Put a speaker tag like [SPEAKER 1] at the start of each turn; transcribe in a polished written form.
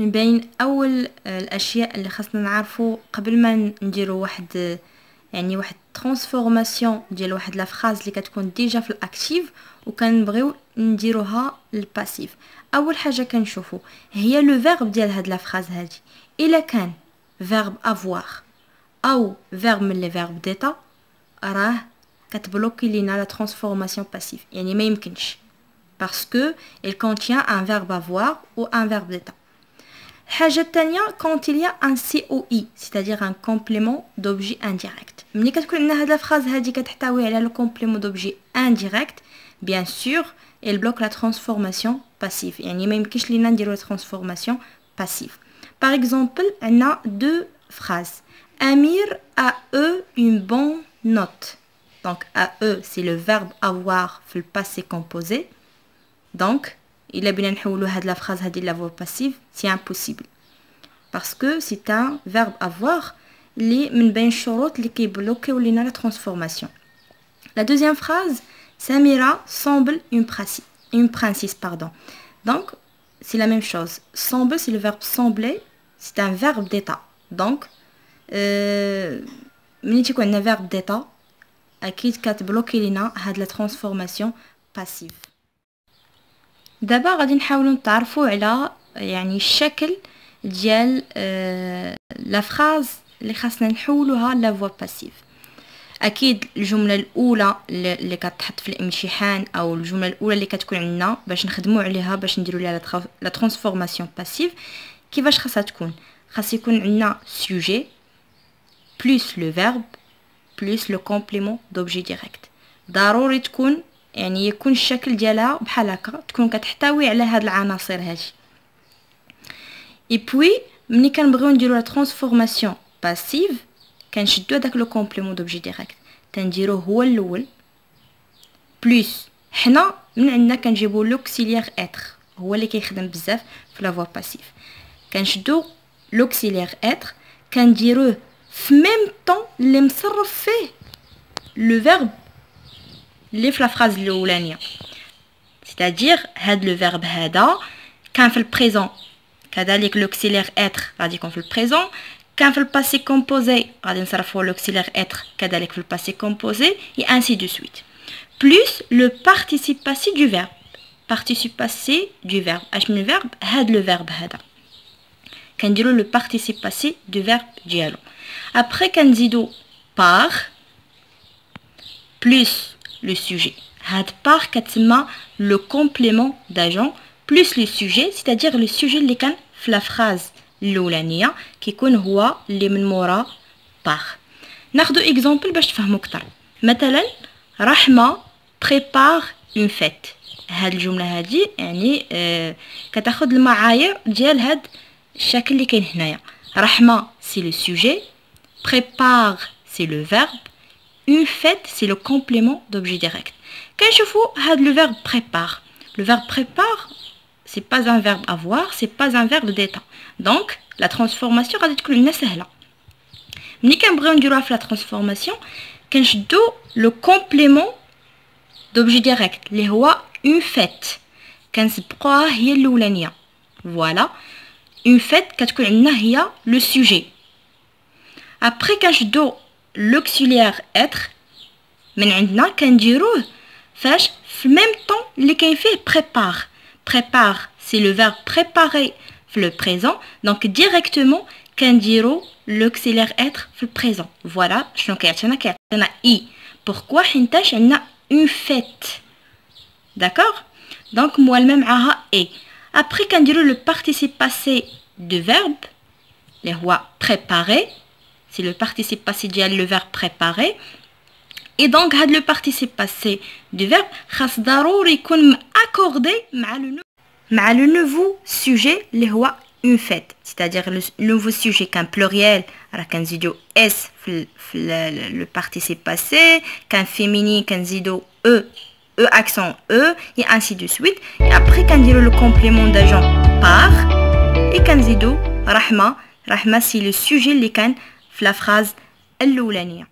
[SPEAKER 1] من بين اول الاشياء اللي خاصنا نعرفوا قبل ما نديروا واحد ترانسفورماسيون ديال واحد لا فراز اللي كتكون ديجا في الاكتيف وكنبغيو نديروها للباسيف. اول حاجه كنشوفوا هي لو فيرب ديال هاد لا فراز هادي. الا كان فيرب افوار او فيرب من لي فيرب ديتا راه كتبلوكي لينا لا ترانسفورماسيون باسيف، يعني ما يمكنش parce que il contient un verbe avoir ou un verbe d'état. الحاجة الثانية quand il y a un COI c'est-à-dire un complément d'objet indirect. ملي كتكون عندنا هاد الفراز هادي كتحتوي على le complément d'objet indirect bien sûr il bloque la transformation passive، يعني ما يمكنش لينا نديرو la transformation passive. Par exemple عندنا deux phrases. Amir a eu une bonne note. Donc a eu c'est le verbe avoir في le passé composé. Donc إلا بغينا نحولو هاد لا فراز هادي لا فوا باسيف سي امبوسيبل parce que c'est un verbe avoir اللي من بين الشروط اللي كيبلوكيو لينا لا ترانسفورماسيون. La deuxième phrase Samira semble une princesse pardon. Donc c'est la même chose. Semble c'est le verbe sembler, c'est un verbe d'état. Donc ملي تيكون عندنا verbe d'état اكيد كتبلوكي لينا هاد لا ترانسفورماسيون باسيف. دابا غادي نحاولوا نتعرفوا على يعني الشكل ديال لا فراز اللي خاصنا نحولوها لا فوا باسيف. اكيد الجمله الاولى اللي كتحط في الامتحان او الجمله الاولى اللي كتكون عندنا باش نخدموا عليها باش نديروا ليها لا ترانسفورماسيون باسيف كيفاش خاصها تكون؟ خاص يكون عندنا سوجي بلس لو فيرب بلس لو كومبليمون دوبجي ديريكت. ضروري تكون يعني يكون الشكل ديالها بحال هكا، تكون كتحتوي على هاد العناصر هادي. اي بوي ملي كنبغيو نديرو لا ترانسفورماسيون باسيف كنشدو هداك لو كومبليمون دوبجي ديريكت تنديروه هو الاول بلس حنا من عندنا كنجيبو لوكسيليير اتر هو اللي كيخدم بزاف في لا فوا باسيف. كنشدو لوكسيليير اتر كنديروه في ميم طون اللي مصرف فيه لو فيرب اللي في لا فراز الاولانيه. c'est-à-dire هاد لو فيرب هذا كان في البريزون كذلك لوكسيليير اتر غادي يكون في البريزون، كان في الباسي كومبوزي غادي نصرفوا لوكسيليير اتر كذلك في الباسي كومبوزي et ainsi de suite. plus le participe passé du verbe. participe passé du verbe اش من verbe هاد لو فيرب هذا كنديروا لو participe passé du verbe ديالو. après كنزيدو par plus le sujet. هاد par كتسمى le complément d'agent plus le sujet c'est-à-dire le sujet اللي كان في لا فراز الاولانيه كيكون هو اللي من مورا par. ناخذ اكزامبل باش تفهموا اكثر. مثلا رحمه prépare une fête. هاد الجمله هادي يعني كتاخذ المعايير ديال هاد الشكل اللي كاين هنايا. رحمه سي لو sujet, prépare c'est le verbe, une fête c'est le complément d'objet direct. كنشوفوا هاد le verbe prépare. Le verbe prépare c'est pas un verbe avoir, c'est pas un verbe d'état. Donc la transformation غادي تكون لنا سهله. ملي كنبغيو نديروها في لا ترانسفورماسيون كنشدو لو كومبليمون دوبجي ديريكت اللي هو une fête كنسبقوها هي الاولانيه. فوالا une fête كتكون عندنا هي لو sujet. après كنشدو l'auxiliaire être من عندنا كنديروه فاش في ميم طون اللي كاين فيه prépare. prépare c'est le verbe préparer في le présent donc directement كنديرو l'auxiliaire être في le présent. voilà شنو كيعطينا i. pourquoi حيتاش عندنا une fête. d'accord donc موالمه معاها et. après كنديرو le participe passé de verbe اللي هو préparer c'est le participe passé ديال le verbe préparer. et donc هاد le participe passé du verbe خاص ضروري يكون accordé مع le nouveau sujet اللي هو une fête. c'est-à-dire le nouveau sujet كان pluriel راه كنزيدو s في le participe passé، كان féminin كنزيدو e accent e et ainsi de suite. et après كنديرو le complément d'agent par et كنزيدو رحمه. رحمه c'est le sujet اللي كان في la phrase الاولانيه.